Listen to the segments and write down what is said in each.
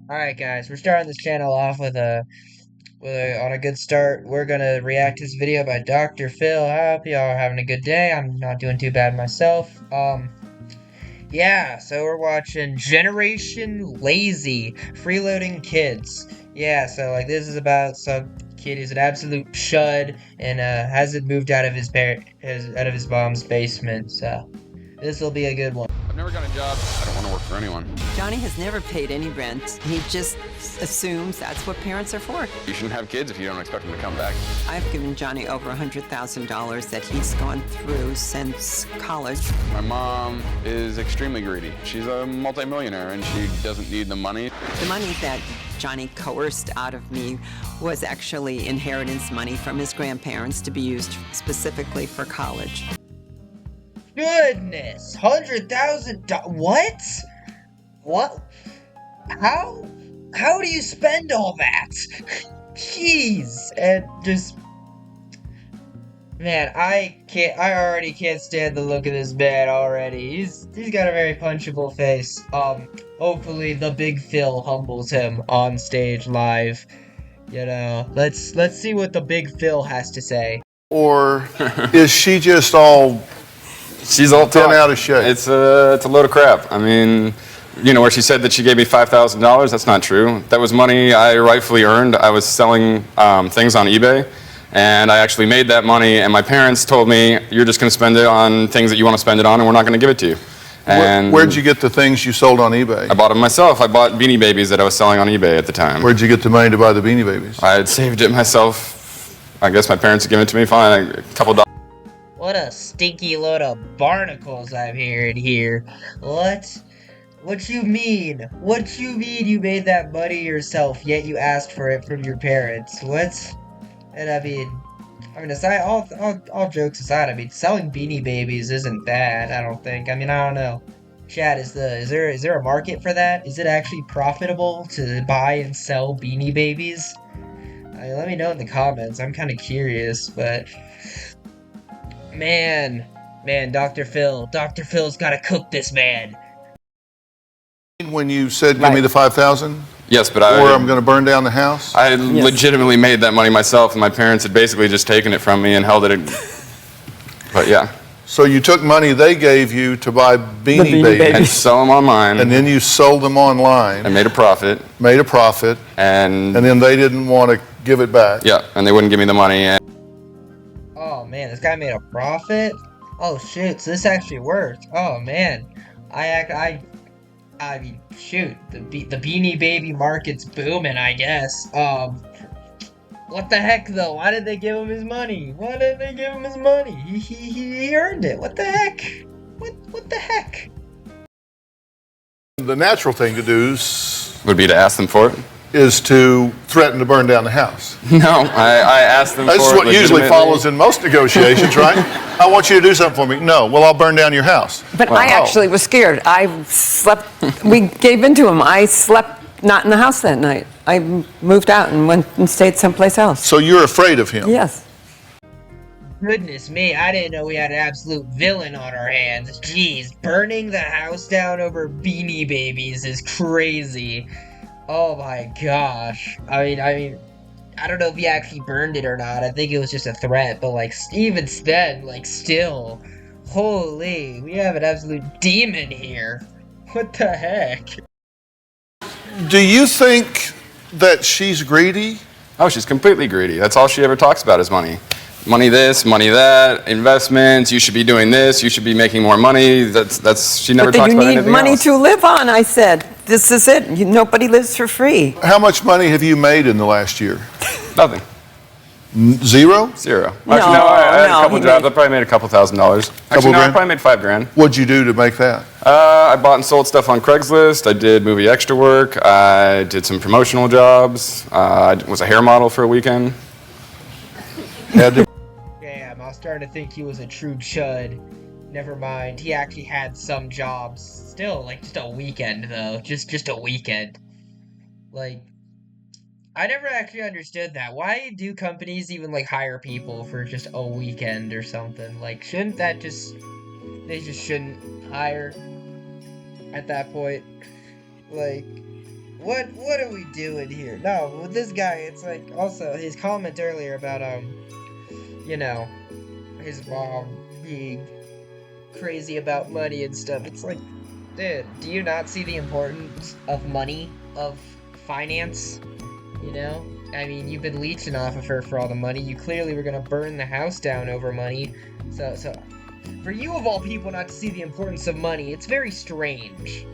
Alright guys, we're starting this channel off on a good start. We're gonna react to this video by Dr. Phil. I hope y'all are having a good day. I'm not doing too bad myself. Yeah, so we're watching Generation Lazy, Freeloading Kids. Yeah, so like this is about some kid who's an absolute chud and hasn't moved out of out of his mom's basement. So this will be a good one. I've never got a job. I don't want to work for anyone. Johnny has never paid any rent. He just assumes that's what parents are for. You shouldn't have kids if you don't expect them to come back. I've given Johnny over $100,000 that he's gone through since college. My mom is extremely greedy. She's a multimillionaire and she doesn't need the money. The money that Johnny coerced out of me was actually inheritance money from his grandparents to be used specifically for college. Goodness, $100,000. What? What? How do you spend all that? Jeez, and just, man, I already can't stand the look of this man already. He's got a very punchable face. Hopefully the Big Phil humbles him on stage live. You know, let's see what the Big Phil has to say. Or is she just all She's all 10 out of shape? It's a load of crap. I mean, you know, where she said that she gave me $5,000, that's not true. That was money I rightfully earned. I was selling things on eBay, and I actually made that money, and my parents told me, you're just going to spend it on things that you want to spend it on, and we're not going to give it to you. And where'd you get the things you sold on eBay? I bought them myself. I bought Beanie Babies that I was selling on eBay at the time. Where'd you get the money to buy the Beanie Babies? I had saved it myself. I guess my parents had given it to me. Fine, a couple dollars. What a stinky load of barnacles I'm hearing here. What? What you mean? What you mean you made that money yourself, yet you asked for it from your parents? What? And I mean, aside, all jokes aside, I mean, selling Beanie Babies isn't bad, I don't think. I mean, I don't know. Chad, is there a market for that? Is it actually profitable to buy and sell Beanie Babies? Let me know in the comments. I'm kind of curious, but man, Dr. Phil's got to cook this man. When you said give me the 5,000? Yes, but or I'm going to burn down the house? I had legitimately made that money myself, and my parents had basically just taken it from me and held it. But yeah. So you took money they gave you to buy Beanie Babies and sell them online, and then you sold them online and made a profit. And then they didn't want to give it back. Yeah, and they wouldn't give me the money. And oh man, this guy made a profit. Oh shoot, so this actually worked. Oh man, I mean, shoot, the Beanie Baby market's booming, I guess. What the heck, though? Why did they give him his money? Why did they give him his money? He earned it. What the heck? What the heck? The natural thing to do would be to ask them for it. Is to threaten to burn down the house. No, I asked them for it. That's what usually follows in most negotiations, right? I want you to do something for me. No, well, I'll burn down your house. But I actually was scared. I slept, we gave in to him. I slept not in the house that night. I moved out and went and stayed someplace else. So you're afraid of him? Yes. Goodness me, I didn't know we had an absolute villain on our hands. Jeez, burning the house down over Beanie Babies is crazy. Oh my gosh. I mean, I don't know if he actually burned it or not. I think it was just a threat, but like, even then, like, still. Holy, we have an absolute demon here. What the heck? Do you think that she's greedy? Oh, she's completely greedy. That's all she ever talks about is money. Money this, money that, investments, you should be doing this, you should be making more money. She never talks about anything else. But you need money to live on, I said. This is it. Nobody lives for free. How much money have you made in the last year? Nothing. Zero? Zero. Actually, no, I had a couple jobs. I probably made a couple $1,000s. Actually, no, I probably made $5,000. What'd you do to make that? I bought and sold stuff on Craigslist. I did movie extra work. I did some promotional jobs. I was a hair model for a weekend. Damn, I was starting to think he was a true chud. Never mind, he actually had some jobs. Still, like, just a weekend, though. Just a weekend. Like, I never actually understood that. Why do companies even, like, hire people for just a weekend or something? Like, shouldn't that they just shouldn't hire at that point? Like, what are we doing here? No, with this guy, it's like, also, his comment earlier about, you know, his mom being crazy about money and stuff. It's like, dude, do you not see the importance of money, of finance? You know? I mean, you've been leeching off of her for all the money. You clearly were gonna burn the house down over money. So, for you of all people not to see the importance of money, it's very strange.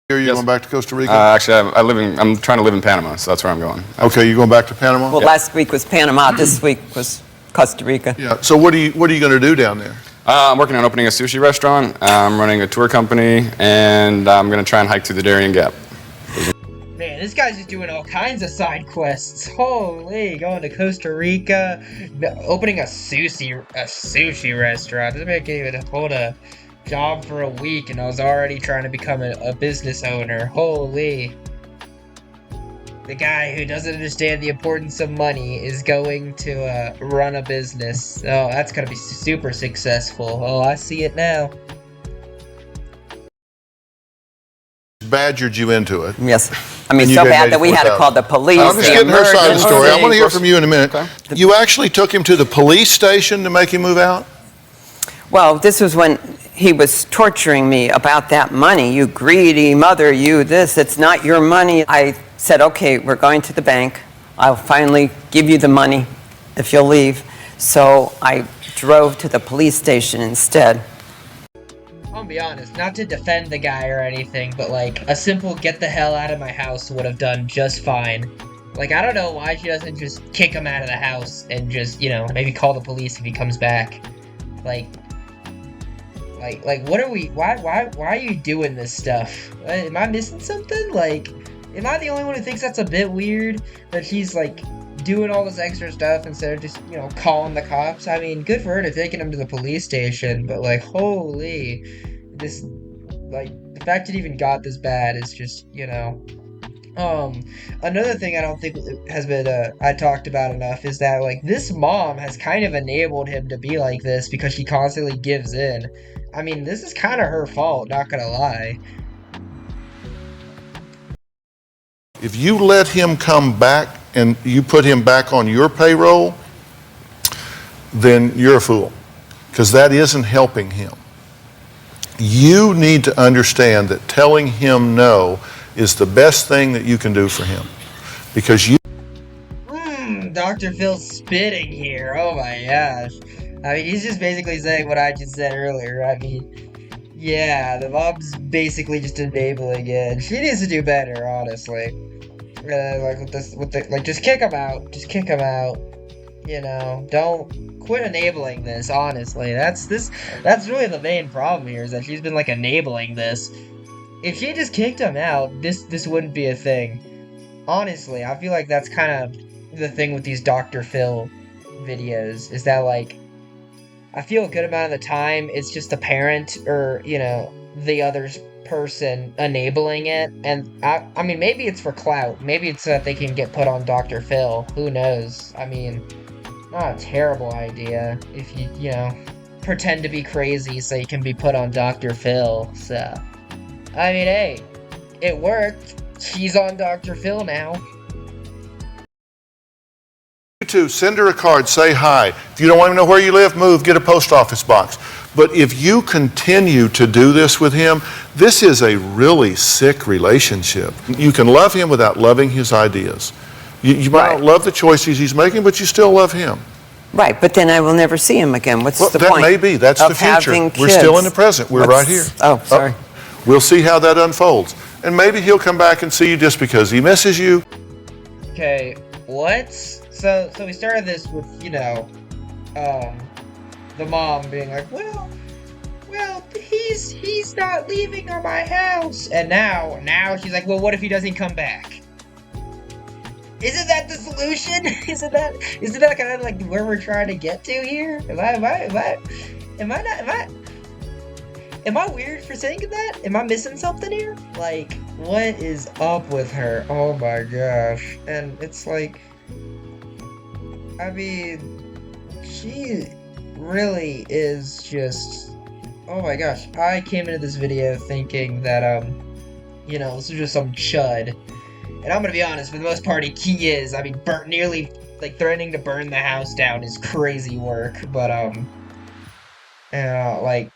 Are you Yes. going back to Costa Rica? Actually, I'm trying to live in Panama, so that's where I'm going. Okay, you're going back to Panama? Well, last week was Panama, this week was Costa Rica. Yeah. So what are you going to do down there? I'm working on opening a sushi restaurant. I'm running a tour company, and I'm going to try and hike through the Darien Gap. Man, this guy's just doing all kinds of side quests. Holy, going to Costa Rica, opening a sushi restaurant. This man can't even hold a job for a week, and I was already trying to become a business owner. Holy. The guy who doesn't understand the importance of money is going to run a business. Oh, that's gonna be super successful. Oh, I see it now. Badgered you into it. Yes. I mean, And you so gave bad that we had to 84,000. call the police. I'm just the getting her side of the story. I want to hear emergency. from you in a minute. You actually took him to the police station to make him move out? Well, this was when he was torturing me about that money. You greedy mother, you this, it's not your money. I said, okay, we're going to the bank. I'll finally give you the money if you'll leave. So I drove to the police station instead. I'll be honest, not to defend the guy or anything, but like, a simple get the hell out of my house would have done just fine. Like, I don't know why she doesn't just kick him out of the house and just, you know, maybe call the police if he comes back. Like, what are we, why are you doing this stuff? Am I missing something? Like, am I the only one who thinks that's a bit weird? That she's, like, doing all this extra stuff instead of just, you know, calling the cops? I mean, good for her to taking him to the police station, but, like, holy, this, like, the fact it even got this bad is just, you know. Another thing I don't think has been, I talked about enough is that, like, this mom has kind of enabled him to be like this because she constantly gives in. I mean, this is kind of her fault, not gonna lie. If you let him come back and you put him back on your payroll, then you're a fool, because that isn't helping him. You need to understand that telling him no is the best thing that you can do for him, because you... Dr. Phil's spitting here. Oh my gosh. I mean, he's just basically saying what I just said earlier. I mean, yeah, the mom's basically just enabling it. She needs to do better, honestly. Like just kick him out. Just kick him out. You know, don't quit enabling this. Honestly, that's really the main problem here, is that she's been like enabling this. If she just kicked him out, this wouldn't be a thing. Honestly, I feel like that's kind of the thing with these Dr. Phil videos, is that, like, I feel a good amount of the time it's just the parent or, you know, the other person enabling it, and I mean, maybe it's for clout, maybe it's so that they can get put on Dr. Phil, who knows. I mean, not a terrible idea if you know, pretend to be crazy so you can be put on Dr. Phil. So, I mean, hey, it worked. She's on Dr. Phil now. You too, send her a card, say hi. If you don't want to know where you live, move, get a post office box. But if you continue to do this with him, this is a really sick relationship. You can love him without loving his ideas. You might not love the choices he's making, but you still love him. Right, but then I will never see him again. What's the that point? may be. That's the of future. having We're still in kids? the present. We're right here. Oh, sorry. We'll see how that unfolds. And maybe he'll come back and see you just because he misses you. Okay, what? So we started this with, you know, the mom being like, well, he's not leaving my house. And now she's like, well, what if he doesn't come back? Isn't that the solution? Isn't that kind of like where we're trying to get to here? Am I weird for saying that? Am I missing something here? Like, what is up with her? Oh my gosh. And it's like, I mean, she really is just, oh my gosh. I came into this video thinking that, this is just some chud. And I'm gonna be honest, for the most part, he is. I mean, nearly like threatening to burn the house down is crazy work. But like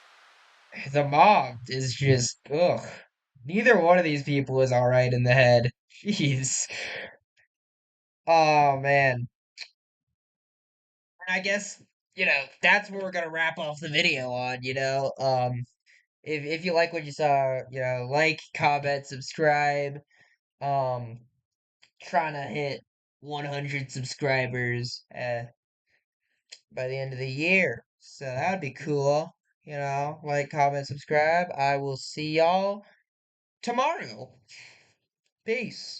the mob is just ugh. Neither one of these people is all right in the head. Jeez. Oh man. And I guess that's where we're gonna wrap off the video on. If you like what you saw, like, comment, subscribe. Um, trying to hit 100 subscribers by the end of the year. So that would be cool. Like, comment, subscribe. I will see y'all tomorrow. Peace.